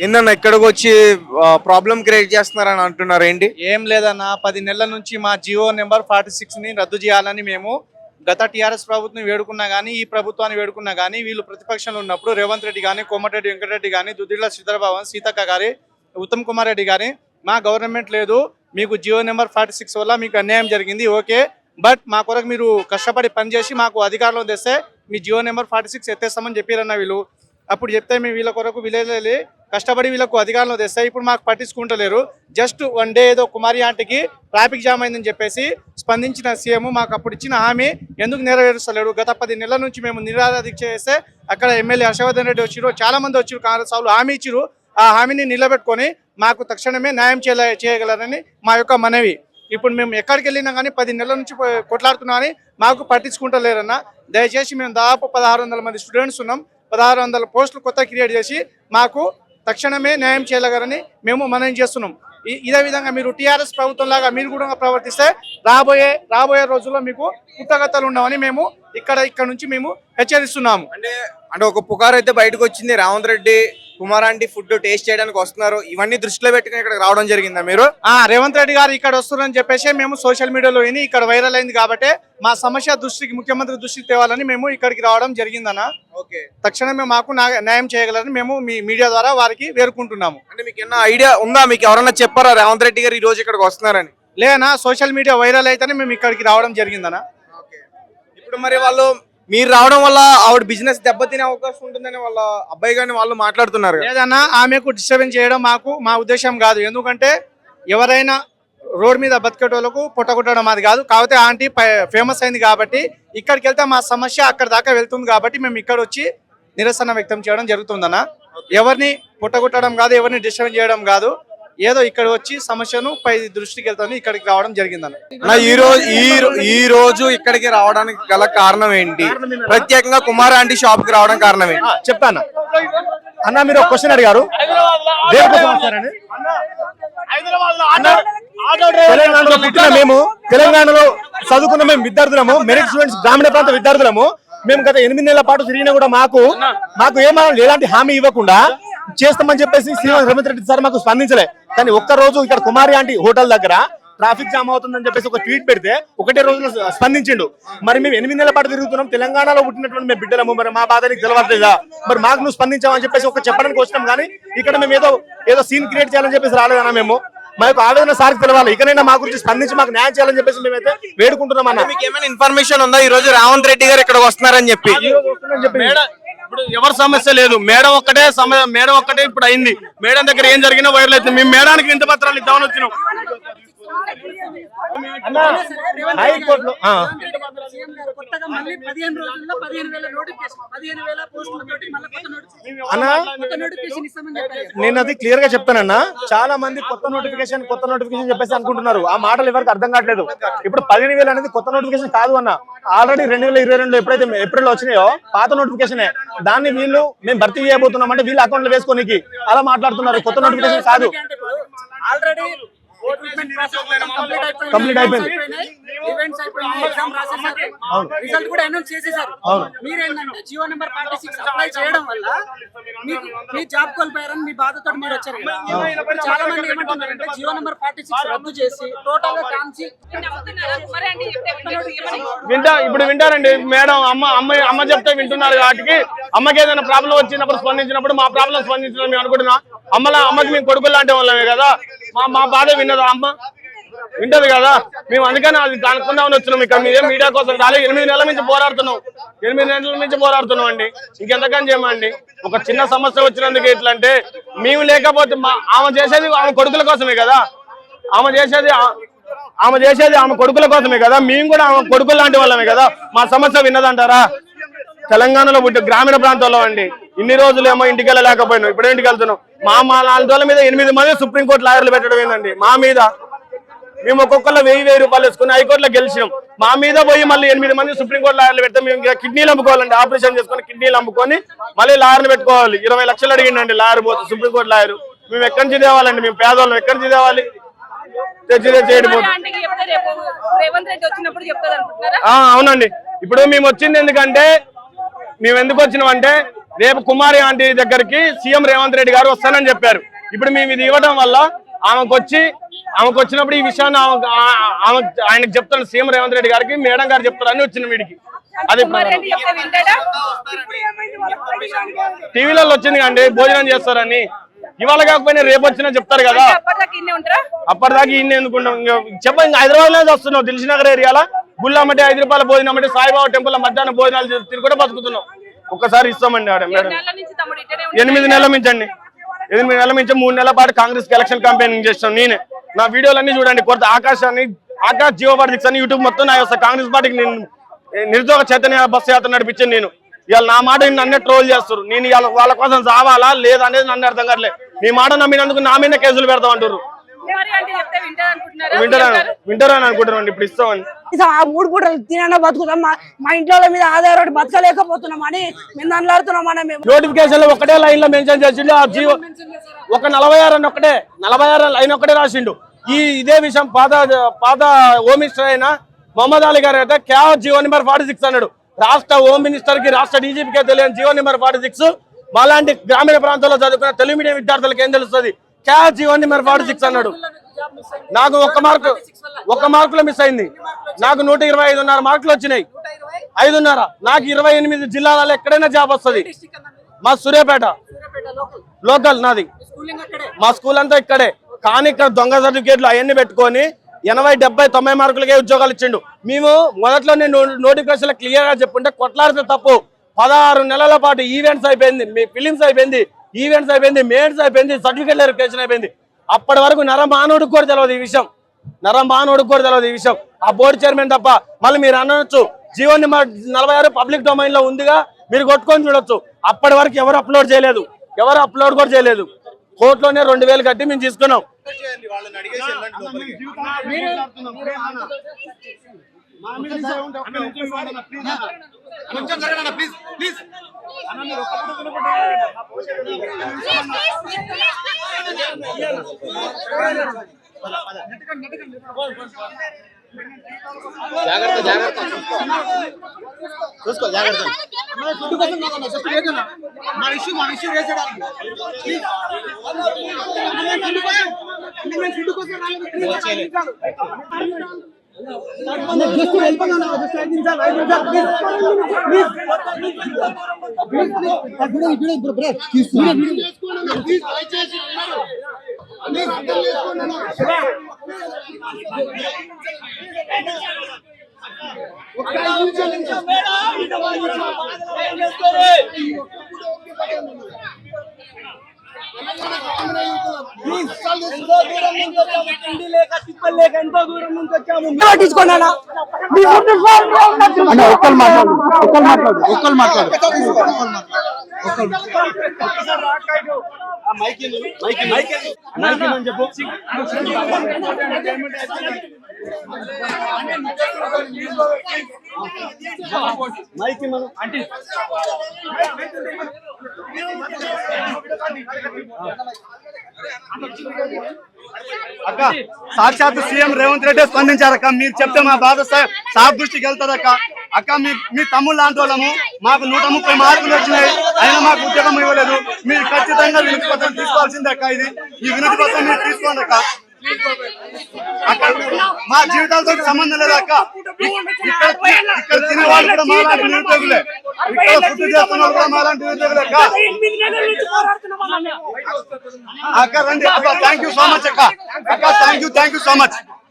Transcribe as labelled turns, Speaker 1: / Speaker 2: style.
Speaker 1: ఏందన్నా ఇక్కడికి వచ్చి ప్రాబ్లం క్రియేట్ చేస్తున్నారని అంటున్నారు ఏంటి?
Speaker 2: ఏం లేదన్న 10 నెలల నుంచి మా జియో నెంబర్ 46ని రద్దు చేయాలని మేము గత టీఆర్ఎస్ ప్రభుత్వం వేడుకున్నా కానీ ఈ ప్రభుత్వాన్ని వేడుకున్నా కానీ వీళ్ళు ప్రతిపక్షంలో ఉన్నప్పుడు రేవంత్ రెడ్డి కానీ కోమటిరెడ్డి వెంకటరెడ్డి కానీ దుద్దిళ్ల శ్రీధరబాబు సీతక్క గారి ఉత్తమ్ కుమార్ రెడ్డి గారి మా గవర్నమెంట్ లేదు, మీకు జియో నెంబర్ 46 వల్ల మీకు అన్యాయం జరిగింది, ఓకే, బట్ మా కొరకు మీరు కష్టపడి పనిచేసి మాకు అధికారంలో తెస్తే మీ జియో నెంబర్ 46 ఎత్తేస్తామని చెప్పారన్న వీళ్ళు. అప్పుడు చెప్తే మేము వీళ్ళ కొరకు విలేజ్ కష్టపడి వీళ్ళకు అధికారంలో తెస్తే ఇప్పుడు మాకు పట్టించుకుంటలేరు. జస్ట్ వన్ డే ఏదో కుమారి ఆంటీకి ట్రాఫిక్ జామ్ అయిందని చెప్పేసి స్పందించిన సీఎం మాకు అప్పుడు ఇచ్చిన హామీ ఎందుకు నెరవేరుస్తలేడు? గత 10 నెలల నుంచి మేము నిరాహార దీక్ష చేస్తే అక్కడ ఎమ్మెల్యే హర్షవర్ధన్ రెడ్డి వచ్చారు, చాలా మంది వచ్చారు, కాంగ్రెస్ వాళ్ళు హామీ ఇచ్చారు. ఆ హామీని నిలబెట్టుకొని మాకు తక్షణమే న్యాయం చేయగలరని మా యొక్క మనవి. ఇప్పుడు మేము ఎక్కడికి వెళ్ళినా కానీ 10 నెలల నుంచి కొట్లాడుతున్నా అని మాకు పట్టించుకుంటలేరన్న. దయచేసి మేము దాదాపు 1600 మంది స్టూడెంట్స్ ఉన్నాం, 1600 పోస్టులు కొత్త క్రియేట్ చేసి మాకు తక్షణమే న్యాయం చేయగలరని మేము మనం చేస్తున్నాం. ఇదే విధంగా మీరు టీఆర్ఎస్ ప్రభుత్వం లాగా మీరు కూడా ప్రవర్తిస్తే రాబోయే రోజుల్లో మీకు పుట్టగత్తలు ఉండవని మేము ఇక్కడ నుంచి మేము హెచ్చరిస్తున్నాము.
Speaker 1: అంటే ఒక పుకారు అయితే బయటకు వచ్చింది, రేవంత్ రెడ్డి కుమారాంటి ఫుడ్ టేస్ట్ చేయడానికి వస్తున్నారు, ఇవన్నీ దృష్టిలో పెట్టుకుని ఇక్కడ రావడం జరిగిందా మీరు?
Speaker 2: రేవంత్ రెడ్డి గారు ఇక్కడ వస్తున్నారని చెప్పేసి మేము సోషల్ మీడియాలో విని ఇక్కడ వైరల్ అయింది కాబట్టి మా సమస్య దృష్టికి ముఖ్యమంత్రి దృష్టికి తేవాలని మేము ఇక్కడికి రావడం జరిగిందన్న.
Speaker 1: ఓకే,
Speaker 2: తక్షణమే మాకు న్యాయం చేయగలరని మేము మీ మీడియా ద్వారా వారికి వేడుకుంటున్నాము.
Speaker 1: అంటే మీకు ఏమన్నా ఐడియా ఉందా, మీకు ఎవరన్నా చెప్పారా రేవంత్ రెడ్డి గారు ఈ రోజు ఇక్కడికి వస్తున్నారని?
Speaker 2: లేనా సోషల్ మీడియా వైరల్ అయితేనే మేము ఇక్కడికి రావడం జరిగిందన్న.
Speaker 1: ఇప్పుడు మరి వాళ్ళు మీరు రావడం వల్ల ఆవిడ బిజినెస్ దెబ్బతినే అవకాశం ఉంటుందని వాళ్ళ అబ్బాయి గారిని వాళ్ళు మాట్లాడుతున్నారు.
Speaker 2: లేదన్నా ఆమెకు డిస్టర్బెన్స్ చేయడం మా ఉద్దేశం కాదు. ఎందుకంటే ఎవరైనా రోడ్ మీద బతికేటోళ్ళకు పొట్టగొట్టడం అది కాదు. కాకపోతే ఆంటీ ఫేమస్ అయింది కాబట్టి ఇక్కడికి వెళ్తే మా సమస్య అక్కడ దాకా వెళ్తుంది కాబట్టి మేము ఇక్కడ వచ్చి నిరసన వ్యక్తం చేయడం జరుగుతుందన్న. ఎవరిని పొట్టగొట్టడం కాదు, ఎవరిని డిస్టర్బెన్స్ చేయడం కాదు, ఏదో ఇక్కడ వచ్చి సమస్యను పై దృష్టికి వెళ్తాను ఇక్కడికి రావడం జరిగిందన్న.
Speaker 1: ఈ రోజు ఇక్కడికి రావడానికి గల కారణం ఏంటి? ప్రత్యేకంగా కుమార్ ఆంటీ షాప్ కి రావడం కారణం ఏంటి
Speaker 2: చెప్తాను అన్న. మీరు ఒక క్వశ్చన్ అడిగారు, తెలంగాణలో పుట్టిన మేము, తెలంగాణలో చదువుకున్న మేము విద్యార్థులము, మెరిట్ స్టూడెంట్స్, గ్రామీణ ప్రాంత విద్యార్థులము. మేము గత 8 నెలల పాటు తిరిగినా కూడా మాకు ఎలాంటి హామీ ఇవ్వకుండా చేస్తామని చెప్పేసి శ్రీనివాస్ రేవంత్ రెడ్డి సార్ మాకు స్పందించలే. కానీ ఒక్కరోజు ఇక్కడ కుమారి ఆంటీ హోటల్ దగ్గర ట్రాఫిక్ జామ్ అవుతుందని చెప్పేసి ఒక ట్వీట్ పెడితే ఒకటే రోజులో స్పందించిండు. మరి మేము 8 నెలల పాటు తిరుగుతున్నాం, తెలంగాణలో పుట్టినటువంటి మేము బిడ్డలము, మరి మా బాధ నీకు తెలవట్లేదా? మరి మాకు నువ్వు స్పందించామని చెప్పేసి ఒక చెప్పడానికి వచ్చినాం. కానీ ఇక్కడ మేము ఏదో సీన్ క్రియేట్ చేయాలని చెప్పేసి రాలేదన్నా. మేము మా యొక్క ఆవేదన సార్కి తెలవాలి, ఇకనైనా మా గురించి స్పందించి మాకు న్యాయం చేయాలని చెప్పేసి మేమైతే వేడుకుంటున్నాం అన్న.
Speaker 1: మీకు ఏమైనా ఇన్ఫర్మేషన్ ఉందా ఈ రోజు రేవంత్ రెడ్డి గారు ఇక్కడ వస్తున్నారని చెప్పి?
Speaker 3: ఇప్పుడు ఎవరి సమస్య లేదు, మేడం ఒక్కటే ఇప్పుడు అయింది. మేడం దగ్గర ఏం జరిగినా వైరల్ అవుతుంది. మేము మేడానికి ఇంత పత్రాలు ఇద్దామని వచ్చినాం.
Speaker 2: నేను అది క్లియర్ గా చెప్తానన్నా. చాలా మంది కొత్త నోటిఫికేషన్ చెప్పేసి అనుకుంటున్నారు. ఆ మాటలు ఎవరికి అర్థం కావట్లేదు. ఇప్పుడు 15,000 అనేది కొత్త నోటిఫికేషన్ కాదు అన్న. ఆల్రెడీ 2022 ఎప్పుడైతే ఏప్రిల్ వచ్చినాయో పాత నోటిఫికేషన్, దాన్ని వీళ్ళు మేము భర్తీ చేయబోతున్నాం అంటే వీళ్ళ అకౌంట్ లో వేసుకోనికి అలా మాట్లాడుతున్నారు. కొత్త నోటిఫికేషన్ కాదు. కంప్లీట్ అయిపోయింది.
Speaker 4: రిజల్ట్ కూడా అనౌన్స్ చేసేసారు. మీరేంటంటే జియో నెంబర్ 46 అప్లై చేయడం వల్ల మీ జాబ్ కోల్పోయారని మీ బాధతో మీరు వచ్చారు. చాలా మంది ఏమంటున్నారంటే జియో నెంబర్ 46 రద్దు చేసి టోటల్ గా కాన్సి
Speaker 3: ఇప్పుడు వింటారండి. మేడం అమ్మ చెప్తే వింటున్నారు. వాటికి అమ్మకి ఏదైనా ప్రాబ్లం వచ్చినప్పుడు స్పందించినప్పుడు మా ప్రాబ్లం స్పందించడం మేము అనుకుంటున్నాం. అమ్మకి మేము కొడుకులు లాంటి వాళ్ళమే కదా, మా బాధ విన్నదా? అమ్మ వింటది కదా. మేము అందుకని అది కనుక్కుందామని వచ్చినాం. ఇక్కడ మీదే మీడియా కోసం రాలేదు. 8 నెలల నుంచి పోరాడుతున్నాం అండి. ఇంకెంతకని చేయమండి. ఒక చిన్న సమస్య వచ్చినందుకు ఎట్లా అంటే, మేము లేకపోతే ఆమె చేసేది ఆమె కొడుకుల కోసమే కదా. ఆమె చేసేది ఆమె కొడుకుల కోసమే కదా. మేము కూడా ఆమె కొడుకులు లాంటి వాళ్ళమే కదా. మా సమస్య విన్నదంటారా? తెలంగాణలో పుట్టి గ్రామీణ ప్రాంతాల్లో అండి. ఇన్ని రోజులు ఏమో ఇంటికి వెళ్ళలేకపోయినాం, ఇప్పుడే ఇంటికి వెళ్తున్నాం. మా 4 రోజుల మీద 8 మంది సుప్రీంకోర్టు లాయర్లు పెట్టడం ఏందండి మా మీద. మేము ఒక్కొక్కరు 1000 రూపాయలు వేసుకుని హైకోర్టులో గెలిచినాం. మా మీద పోయి మళ్ళీ 8 మంది సుప్రీంకోర్టు లాయర్లు పెడితే మేము కిడ్నీలు అమ్ముకోవాలండి. ఆపరేషన్ చేసుకుని కిడ్నీలు అమ్ముకొని మళ్ళీ లాయర్ని పెట్టుకోవాలి. 20 లక్షలు అడిగిండండి లాయర్ పోతే, సుప్రీంకోర్టు లాయర్. మేము ఎక్కడి నుంచి తేవాలండి? మేము పేదవాళ్ళం ఎక్కడి నుంచి తేవాలి? అవునండి. ఇప్పుడు మేము వచ్చింది ఎందుకంటే, మేము ఎందుకు వచ్చినామంటే రేపు కుమారి ఆంటీ దగ్గరికి సీఎం రేవంత్ రెడ్డి గారు వస్తానని చెప్పారు. ఇప్పుడు మేము ఇది ఇవ్వడం వల్ల ఆమెకు వచ్చినప్పుడు ఈ విషయాన్ని ఆయనకు చెప్తాను, సీఎం రేవంత్ రెడ్డి గారికి మేడం గారు చెప్తారని వచ్చిన వీడికి. అది టీవీలలో వచ్చింది అండి, భోజనం చేస్తారని. ఇవాళ కాకపోయినా రేపు వచ్చినా చెప్తారు కదా. అప్పటిదాకా ఇన్ని ఎందుకుంటాం చెప్పండి. హైదరాబాద్ లో వస్తున్నావు, దిల్సుఖ్నగర్ ఏరియాలో గుళ్ళమ్మటే 5 రూపాయల భోజనం అంటే సాయిబాబా టెంపుల్ మధ్యాహ్నం భోజనాలు తిరిగి కూడా బతుకుతున్నాం. ఒక్కసారి ఇస్తామండి ఆడ మేడం. 8 నెలల నుంచి అండి, 8 నెలల నుంచి 3 నెలల పాటు కాంగ్రెస్ ఎలక్షన్ క్యాంపెయినింగ్ చేస్తాం నేనే. నా వీడియోలన్నీ చూడండి. కొత్త ఆకాశ్ జియో పార్టీ అని యూట్యూబ్ మొత్తం నా వస్తా. కాంగ్రెస్ పార్టీకి నేను నిరుద్యోగ చైతన్య బస్సు యాత్ర నడిపించాను నేను. ఇవాళ నా మాట నన్నే ట్రోల్ చేస్తారు. నేను ఇవాళ వాళ్ళ కోసం చావాలా లేదా అనేది నన్ను అర్థం కావట్లేదు. మీ మాట నమ్మినందుకు నా మీద కేసులు పెడతాం అంటారు. వింటారని అనుకుంటున్నాను. ఇప్పుడు ఇస్తామని
Speaker 5: 3 పూటలు తినన్నా బతుకుతాం. మా ఇంట్లో మీద ఆధారపడి బతకలేకపోతున్నాం అని మేము అన్నాడుతున్నాం.
Speaker 3: నోటిఫికేషన్ లో ఒకటే లైన్ లో మెన్షన్ చేసిండు. ఆ జీవో ఒక 46 అని ఒకటే 46 లైన్ ఒకటే రాసిండు. ఇదే విషయం పాత హోమ్ మినిస్టర్ అయిన మొహమ్మద్ అలీ గారు అయితే క్యావ్ జీవో నెంబర్ 46 అన్నాడు. రాష్ట్ర హోమ్ మినిస్టర్ కి రాష్ట్ర డీజీపీకే తెలియని జీవో నెంబర్ 46 మాలాంటి గ్రామీణ ప్రాంతాల్లో చదువుకున్న తెలుగు మీడియం విద్యార్థులకు ఏం తెలుస్తుంది? క్యావ్ జీవో నెంబర్ 46 అన్నాడు. నాకు ఒక్క మార్కులో మిస్ అయింది. నాకు 125.5 మార్కులు వచ్చినాయి. 5.5. నాకు 28 జిల్లాలలో ఎక్కడైనా జాబ్ వస్తుంది. మా సూర్యాపేట లోకల్ నాది. మా స్కూల్ అంతా ఇక్కడే. కానీ ఇక్కడ దొంగ సర్టిఫికేట్లు అవన్నీ పెట్టుకొని 80, 70, 90 మార్కులకే ఉద్యోగాలు ఇచ్చిండు. మేము మొదట్లో నేను నోటిఫికేషన్ క్లియర్ గా చెప్పుంటే కొట్లాడితే తప్పు. 16 నెలల పాటు ఈవెంట్స్ అయిపోయింది, మీ ఫిలిమ్స్ అయిపోయింది, ఈవెంట్స్ అయిపోయింది, మెయిన్స్ అయిపోయింది, సర్టిఫికేట్ వెరిఫికేషన్ అయిపోయింది. అప్పటి వరకు నరమానవుడికి కూడా తెలియదు ఈ విషయం. ఆ బోర్డు చైర్మన్ తప్ప. మళ్ళీ మీరు అనొచ్చు జీవో నెంబర్ 46 పబ్లిక్ డొమైన్ లో ఉందిగా, మీరు కొట్టుకొని చూడొచ్చు. అప్పటి వరకు ఎవరు అప్లోడ్ కూడా చేయలేదు. కోర్టులోనే 2000 కట్టి మేము తీసుకున్నాం.
Speaker 1: చూసుకో జాగ్రత్త.
Speaker 6: అక్క సాక్షాత్ సీఎం రేవంత్ రెడ్డి స్పందించారు అక్క. మీరు చెప్తే మా బాధ సార్ దృష్టికి వెళ్తుంది అక్క. అక్క మీ తమ్ముళ్ళు లాంటి వాళ్ళము, మాకు 130 మార్కులు వచ్చినాయి, అయినా మాకు ఉద్యోగం ఇవ్వలేదు. మీరు ఖచ్చితంగా వినతి పత్రం తీసుకోవాల్సిందే అక్క. ఈ వినతి పత్రం మీరు తీసుకోండి అక్క. మా జీవితాలతో సంబంధం లేదు అక్క. ఇక్కడ తినే వాళ్ళు కూడా మాలాంటి నిరుద్యోగులే, ఇక్కడ ఫుడ్ చేస్తున్న వాళ్ళు కూడా మాలాంటి నిరుద్యోగులే అక్క. అక్క రండి అక్క. థ్యాంక్ యూ సో మచ్ అక్క. Thank you so much.